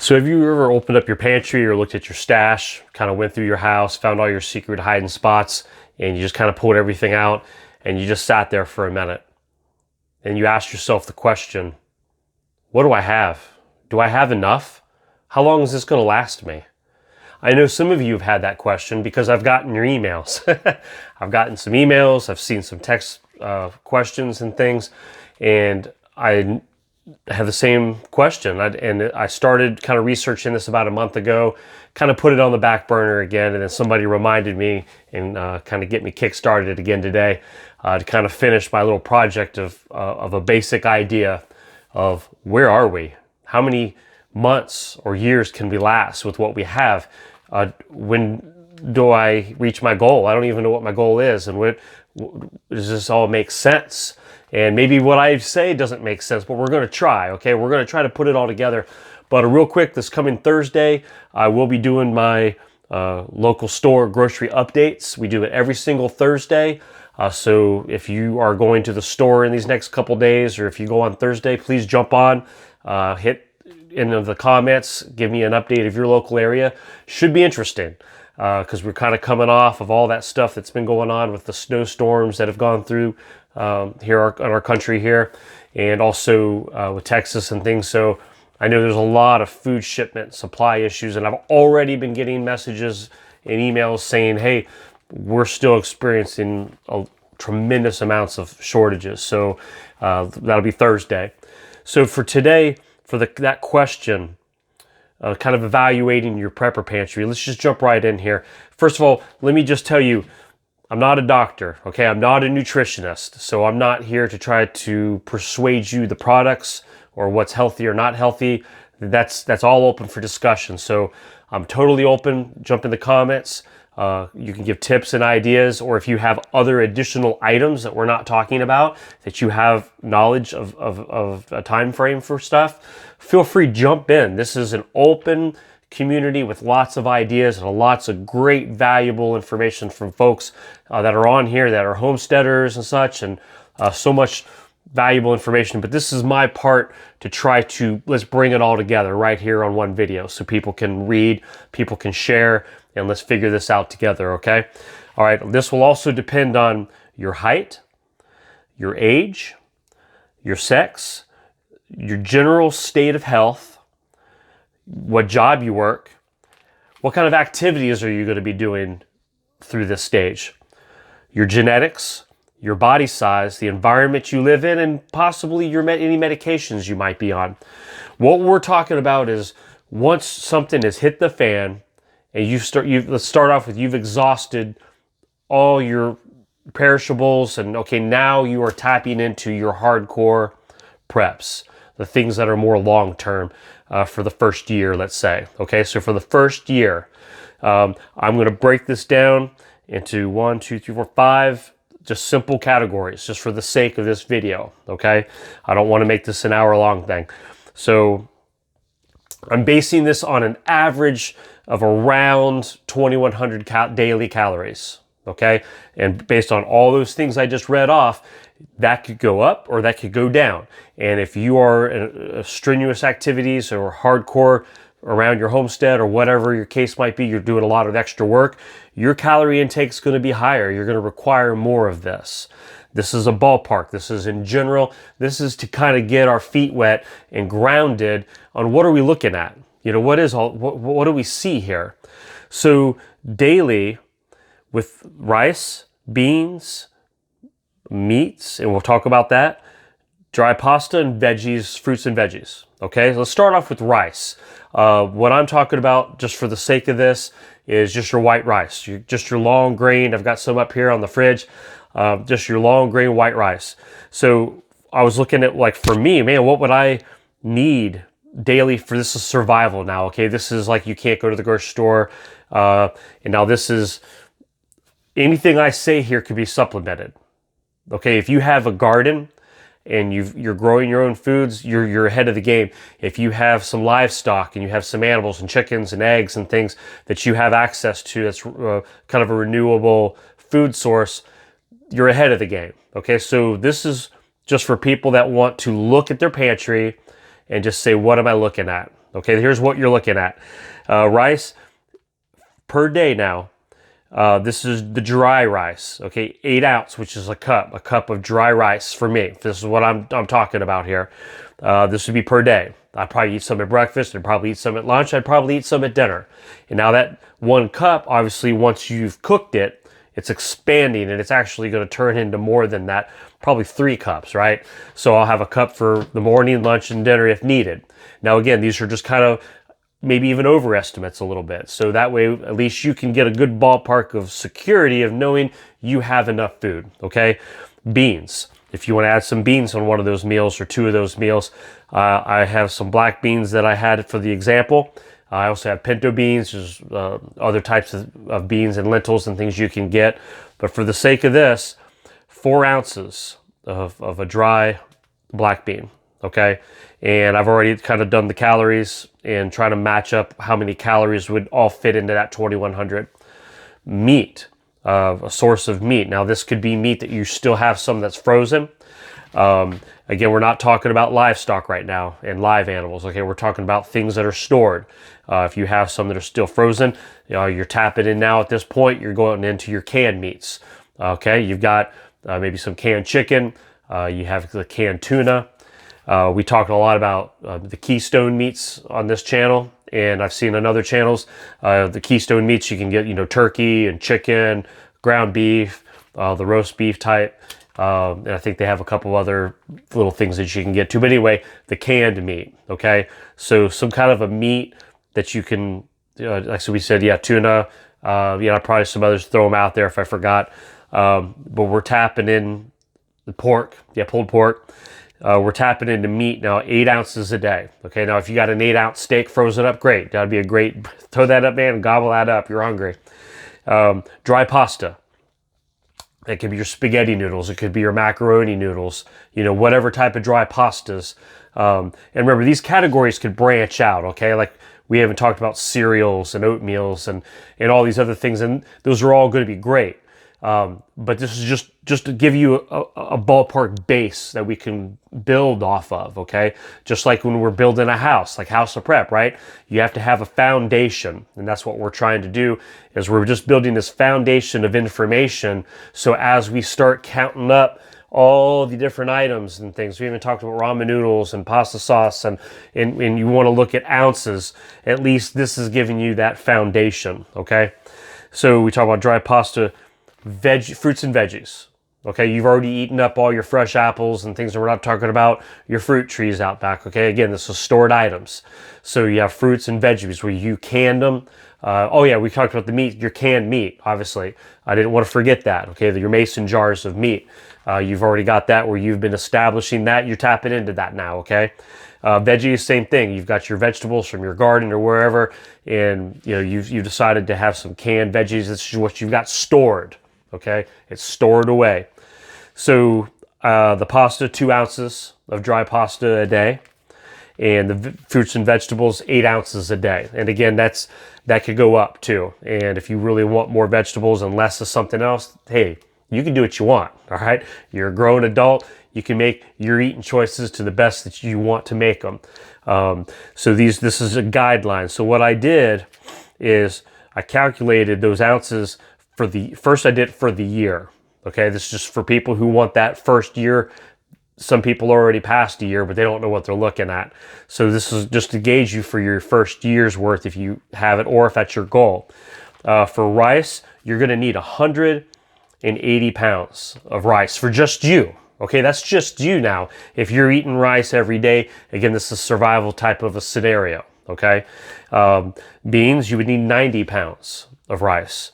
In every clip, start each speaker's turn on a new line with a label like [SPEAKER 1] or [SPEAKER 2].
[SPEAKER 1] So have you ever opened up your pantry or looked at your stash, kind of went through your house, found all your secret hiding spots, and you just kind of pulled everything out and you just sat there for a minute and you asked yourself the question, what do I have? Do I have enough? How long is this going to last me? I know some of you have had that question because I've gotten your emails. I've gotten some emails, I've seen some text questions and things, and I have the same question. I started kind of researching this about a month ago, kind of put it on the back burner again, and then somebody reminded me and kind of get me kick-started again today to kind of finish my little project of a basic idea of where are we? How many months or years can we last with what we have? When do I reach my goal? I don't even know what my goal is, and does this all make sense? And maybe what I say doesn't make sense, but we're going to try, okay? We're going to try to put it all together. But real quick, this coming Thursday, I will be doing my local store grocery updates. We do it every single Thursday. So if you are going to the store in these next couple days, or if you go on Thursday, please jump on, hit in the comments, give me an update of your local area. Should be interesting because we're kind of coming off of all that stuff that's been going on with the snowstorms that have gone through here in our country here, and also with Texas and things. So I know there's a lot of food shipment supply issues, and I've already been getting messages and emails saying, hey, we're still experiencing tremendous amounts of shortages. So that'll be Thursday. So for today, for that question, kind of evaluating your prepper pantry, let's just jump right in here. First of all, let me just tell you, I'm not a doctor, okay? I'm not a nutritionist, so I'm not here to try to persuade you the products or what's healthy or not healthy. That's all open for discussion. So I'm totally open. Jump in the comments. You can give tips and ideas, or if you have other additional items that we're not talking about, that you have knowledge of a time frame for stuff, feel free, jump in. This is an open community with lots of ideas and lots of great valuable information from folks that are on here that are homesteaders and such, and so much valuable information. But this is my part to try to, let's bring it all together right here on one video so people can read, people can share, and let's figure this out together, okay? All right, this will also depend on your height, your age, your sex, your general state of health, what job you work, what kind of activities are you going to be doing through this stage, your genetics, your body size, the environment you live in, and possibly any medications you might be on. What we're talking about is once something has hit the fan and let's start off with you've exhausted all your perishables, and okay, now you are tapping into your hardcore preps, the things that are more long-term for the first year, let's say. Okay, so for the first year, I'm going to break this down into 1, 2, 3, 4, 5 just simple categories, just for the sake of this video. Okay, I don't want to make this an hour-long thing. So I'm basing this on an average of around 2,100 daily calories. Okay, and based on all those things I just read off, that could go up or that could go down. And if you are in strenuous activities or hardcore around your homestead or whatever your case might be, you're doing a lot of extra work, your calorie intake is going to be higher. You're going to require more of this. This is a ballpark. This is in general. This is to kind of get our feet wet and grounded on what are we looking at? You know, what do we see here? So daily with rice, beans, meats, and we'll talk about that, dry pasta and veggies, fruits and veggies. Okay, let's start off with rice. What I'm talking about, just for the sake of this, is just your white rice. Just your long grain. I've got some up here on the fridge. Just your long grain white rice. So I was looking at, like, for me, man, what would I need daily for this? Is survival now. Okay, this is like you can't go to the grocery store. And now this is, anything I say here could be supplemented. Okay, if you have a garden and you're growing your own foods, you're ahead of the game. If you have some livestock and you have some animals and chickens and eggs and things that you have access to, that's kind of a renewable food source, you're ahead of the game. Okay, so this is just for people that want to look at their pantry and just say, what am I looking at? Okay, here's what you're looking at. Rice per day now. This is the dry rice, okay, 8 ounce, which is a cup of dry rice for me. This is what I'm talking about here. This would be per day. I'd probably eat some at breakfast, I'd probably eat some at lunch, I'd probably eat some at dinner. And now that 1 cup, obviously once you've cooked it, it's expanding and it's actually going to turn into more than that, probably 3 cups, right? So I'll have a cup for the morning, lunch, and dinner if needed. Now again, these are just kind of maybe even overestimates a little bit. So that way, at least you can get a good ballpark of security of knowing you have enough food, okay? Beans. If you want to add some beans on one of those meals or 2 of those meals, I have some black beans that I had for the example. I also have pinto beans. There's other types of beans and lentils and things you can get. But for the sake of this, 4 ounces of a dry black bean, okay? And I've already kind of done the calories and trying to match up how many calories would all fit into that 2,100. Meat, a source of meat. Now this could be meat that you still have some that's frozen. Again, we're not talking about livestock right now and live animals. Okay, we're talking about things that are stored. If you have some that are still frozen, you're tapping in now at this point. You're going into your canned meats. Okay, you've got maybe some canned chicken. You have the canned tuna. We talked a lot about the Keystone meats on this channel, and I've seen on other channels. The Keystone meats you can get, turkey and chicken, ground beef, the roast beef type. And I think they have a couple other little things that you can get to. But anyway, the canned meat, okay? So some kind of a meat that you can, like we said, yeah, tuna, probably some others, throw them out there if I forgot. But we're tapping in the pork, pulled pork. We're tapping into meat now, 8 ounces a day. Okay, now if you got an 8-ounce steak frozen up, great. That'd be a great, throw that up, man, and gobble that up. You're hungry. Dry pasta. It could be your spaghetti noodles. It could be your macaroni noodles. Whatever type of dry pastas. And remember, these categories could branch out, okay? Like we haven't talked about cereals and oatmeals and all these other things, and those are all going to be great. But this is just to give you a ballpark base that we can build off of, okay? Just like when we're building a house, like House of Prep, right? You have to have a foundation, and that's what we're trying to do, is we're just building this foundation of information, so as we start counting up all the different items and things, we even talked about ramen noodles and pasta sauce, and you want to look at ounces, at least this is giving you that foundation, okay? So we talk about dry pasta, fruits and veggies. Okay, you've already eaten up all your fresh apples and things, and we're not talking about your fruit trees out back. Okay, again, this is stored items. So you have fruits and veggies where you canned them. We talked about the meat, your canned meat, obviously. I didn't want to forget that. Okay, your mason jars of meat. You've already got that where you've been establishing that. You're tapping into that now, okay? Veggies, same thing. You've got your vegetables from your garden or wherever, and you've decided to have some canned veggies. This is what you've got stored. Okay, it's stored away. So the pasta, 2 ounces of dry pasta a day, and the fruits and vegetables, 8 ounces a day. And again, that could go up too. And if you really want more vegetables and less of something else, hey, you can do what you want. All right, you're a grown adult. You can make your eating choices to the best that you want to make them. So this is a guideline. So what I did is I calculated those ounces. I did for the year. Okay, this is just for people who want that first year. Some people already passed a year, but they don't know what they're looking at. So this is just to gauge you for your first year's worth if you have it or if that's your goal. For rice, you're going to need 180 pounds of rice for just you. Okay, that's just you now. If you're eating rice every day, again, this is a survival type of a scenario. Okay, beans, you would need 90 pounds of rice.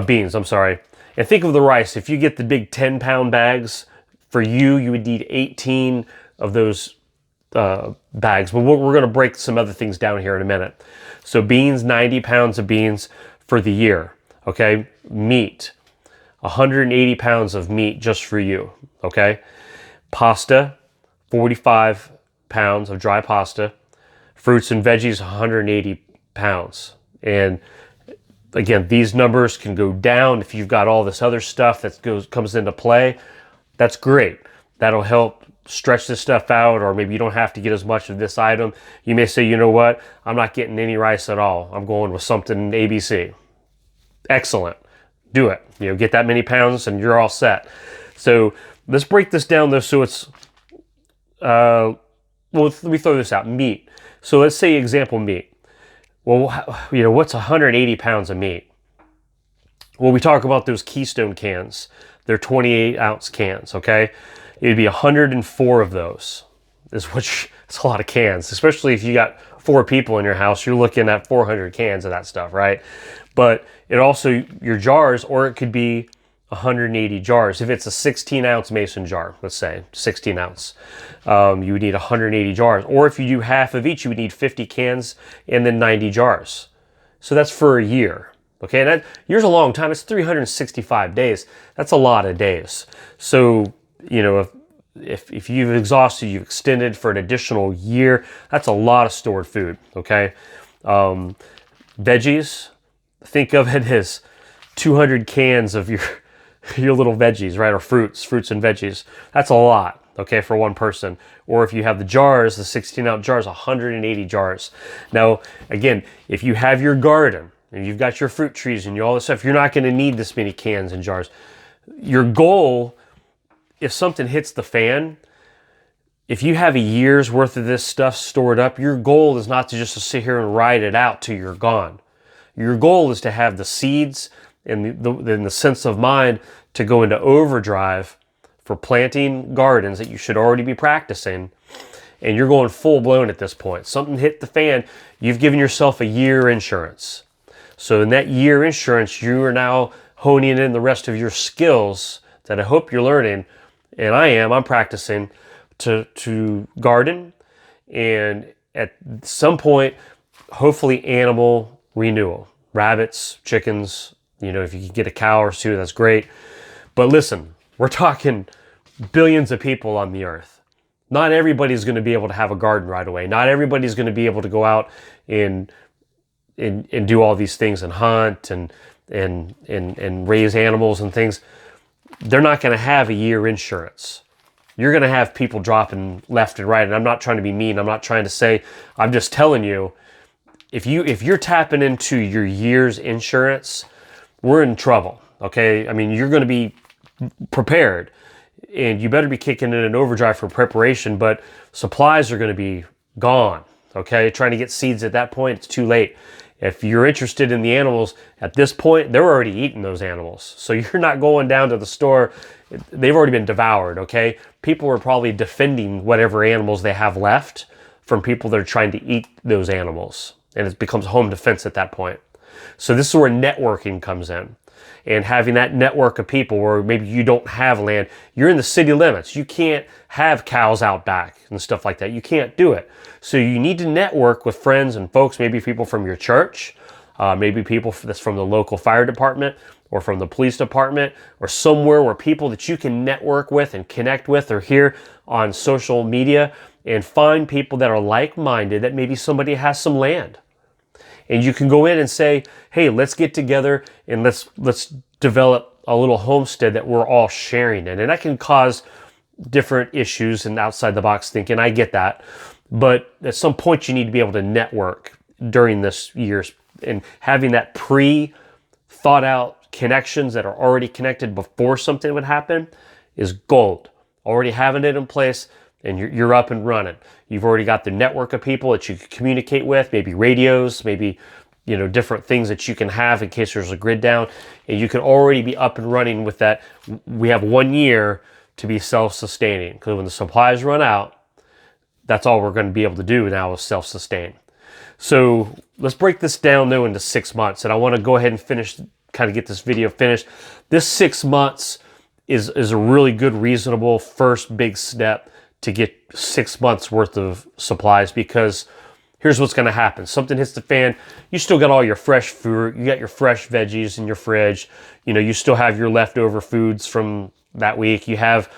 [SPEAKER 1] Beans, I'm sorry. And think of the rice. If you get the big 10-pound bags, for you would need 18 of those bags. But we're going to break some other things down here in a minute. So beans, 90 pounds of beans for the year. Okay, meat, 180 pounds of meat just for you. Okay, pasta, 45 pounds of dry pasta. Fruits and veggies, 180 pounds. And again, these numbers can go down if you've got all this other stuff that comes into play. That's great. That'll help stretch this stuff out, or maybe you don't have to get as much of this item. You may say, you know what, I'm not getting any rice at all. I'm going with something ABC. Excellent. Do it. Get that many pounds and you're all set. So let's break this down though. So it's, well, let me throw this out. Meat. So let's say example meat. Well, what's 180 pounds of meat? Well, we talk about those Keystone cans. They're 28-ounce cans, okay? It'd be 104 of those. It's a lot of cans, especially if you got 4 people in your house. You're looking at 400 cans of that stuff, right? But it also, your jars, or it could be 180 jars. If it's a 16-ounce mason jar, let's say 16-ounce, you would need 180 jars. Or if you do half of each, you would need 50 cans and then 90 jars. So that's for a year. Okay, that year's a long time. It's 365 days. That's a lot of days. So, if you've exhausted, you've extended for an additional year, that's a lot of stored food. Okay, veggies. Think of it as 200 cans of your little veggies, right? Or fruits and veggies. That's a lot, okay, for one person. Or if you have the jars, the 16-ounce jars, 180 jars. Now, again, if you have your garden and you've got your fruit trees and all this stuff, you're not going to need this many cans and jars. Your goal, if something hits the fan, if you have a year's worth of this stuff stored up, your goal is not to just sit here and ride it out till you're gone. Your goal is to have the seeds and the sense of mind to go into overdrive for planting gardens that you should already be practicing, and you're going full blown at this point. Something hit the fan, you've given yourself a year insurance. So in that year insurance, you are now honing in the rest of your skills that I hope you're learning, and I'm practicing to garden, and at some point, hopefully animal renewal. Rabbits, chickens, if you can get a cow or 2, that's great. But listen, we're talking billions of people on the earth. Not everybody's going to be able to have a garden right away. Not everybody's going to be able to go out and do all these things and hunt and raise animals and things. They're not going to have a year insurance. You're going to have people dropping left and right. And I'm not trying to be mean. I'm not trying to say, I'm just telling you, if you're tapping into your year's insurance, we're in trouble, okay? I mean, you're going to be prepared, and you better be kicking in an overdrive for preparation, but supplies are going to be gone, okay? Trying to get seeds at that point, it's too late. If you're interested in the animals, at this point, they're already eating those animals. So you're not going down to the store. They've already been devoured, okay? People are probably defending whatever animals they have left from people that are trying to eat those animals. And it becomes home defense at that point. So this is where networking comes in. And having that network of people where maybe you don't have land, you're in the city limits. You can't have cows out back and stuff like that. You can't do it. So you need to network with friends and folks, maybe people from your church, maybe people that's from the local fire department or from the police department, or somewhere where people that you can network with and connect with, or here on social media, and find people that are like-minded, that maybe somebody has some land. And you can go in and say, hey, let's get together and let's develop a little homestead that we're all sharing in. And that can cause different issues and outside the box thinking. I get that. But at some point you need to be able to network during this year, and having that pre-thought out connections that are already connected before something would happen is gold. Already having it in place, and you're up and running. You've already got the network of people that you can communicate with, maybe radios, maybe different things that you can have in case there's a grid down, and you can already be up and running with that. We have 1 year to be self-sustaining, because when the supplies run out, that's all we're going to be able to do now is self-sustain. So let's break this down though into 6 months, and I want to go ahead and get this video finished. This 6 months is a really good, reasonable first big step to get 6 months worth of supplies, because here's what's going to happen. Something hits the fan. You still got all your fresh fruit. You got your fresh veggies in your fridge. You still have your leftover foods from that week. You have,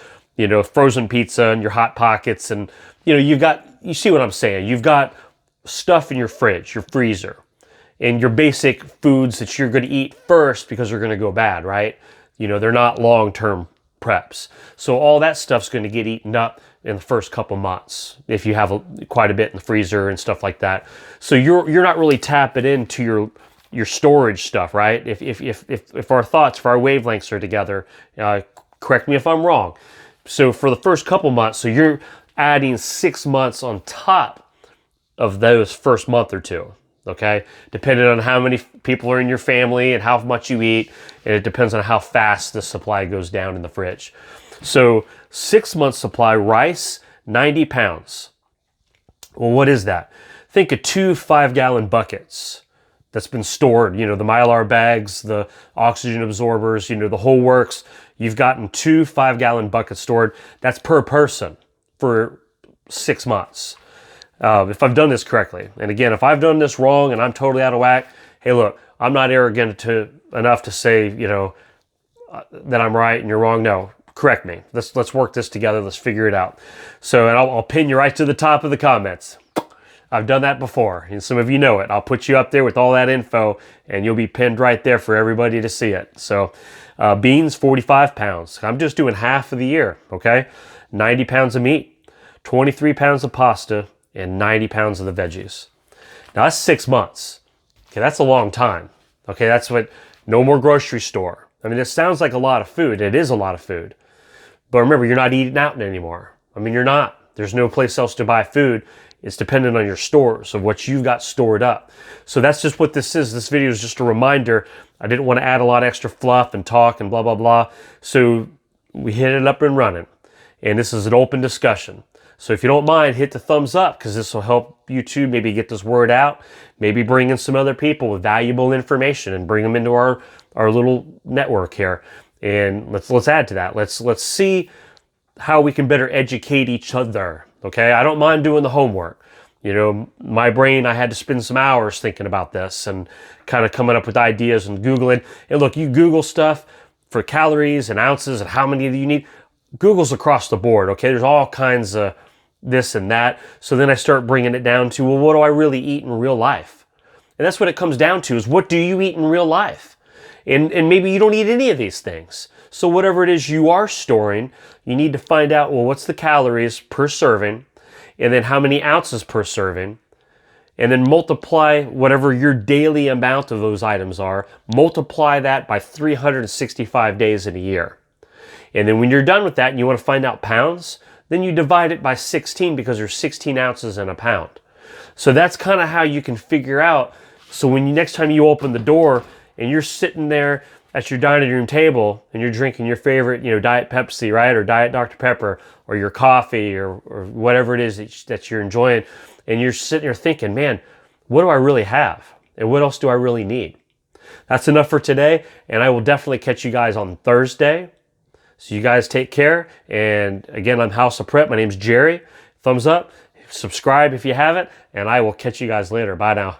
[SPEAKER 1] frozen pizza and your Hot Pockets, and you see what I'm saying? You've got stuff in your fridge, your freezer, and your basic foods that you're going to eat first because they're going to go bad, right? They're not long-term preps. So all that stuff's going to get eaten up. in the first couple months if you have quite a bit in the freezer and stuff like that. So you're not really tapping into your storage stuff, right? If our thoughts, if our wavelengths are together, correct me if I'm wrong. So for the first couple months, so you're adding 6 months on top of those first month or two, okay? Depending on how many people are in your family and how much you eat, and it depends on how fast the supply goes down in the fridge. So 6 months supply rice, 90 pounds. Well, what is that? Think of 2 5-gallon buckets that's been stored, the Mylar bags, the oxygen absorbers, the whole works. You've gotten 2 5-gallon buckets stored. That's per person for 6 months. If I've done this correctly. And again, if I've done this wrong and I'm totally out of whack, hey, look, I'm not arrogant enough to say, that I'm right and you're wrong. No, correct me. Let's work this together. Let's figure it out. So, and I'll pin you right to the top of the comments. I've done that before, and some of you know it. I'll put you up there with all that info, and you'll be pinned right there for everybody to see it. So, beans, 45 pounds. I'm just doing half of the year, okay? 90 pounds of meat, 23 pounds of pasta, and 90 pounds of the veggies. Now, that's 6 months. Okay, that's a long time. Okay, that's no more grocery store. I mean, this sounds like a lot of food. It is a lot of food. But remember, you're not eating out anymore. I mean, you're not. There's no place else to buy food. It's dependent on your stores of what you've got stored up. So that's just what this is. This video is just a reminder. I didn't want to add a lot of extra fluff and talk and blah, blah, blah. So we hit it up and running. And this is an open discussion. So if you don't mind, hit the thumbs up because this will help YouTube maybe get this word out. Maybe bring in some other people with valuable information and bring them into our little network here. And let's add to that. Let's see how we can better educate each other. Okay, I don't mind doing the homework. My brain, I had to spend some hours thinking about this and kind of coming up with ideas and Googling. And look, you Google stuff for calories and ounces and how many you need. Google's across the board, okay? There's all kinds of this and that. So then I start bringing it down to, well, what do I really eat in real life? And that's what it comes down to is what do you eat in real life? And maybe you don't eat any of these things. So whatever it is you are storing, you need to find out, well, what's the calories per serving, and then how many ounces per serving, and then multiply whatever your daily amount of those items are, multiply that by 365 days in a year. And then when you're done with that and you want to find out pounds, then you divide it by 16 because there's 16 ounces in a pound. So that's kind of how you can figure out. So when next time you open the door and you're sitting there at your dining room table and you're drinking your favorite, Diet Pepsi, right? Or Diet Dr. Pepper, or your coffee, or whatever it is that you're enjoying, and you're sitting there thinking, man, what do I really have? And what else do I really need? That's enough for today, and I will definitely catch you guys on Thursday. So you guys take care, and again, I'm House of Prep. My name's Jerry. Thumbs up, subscribe if you haven't, and I will catch you guys later. Bye now.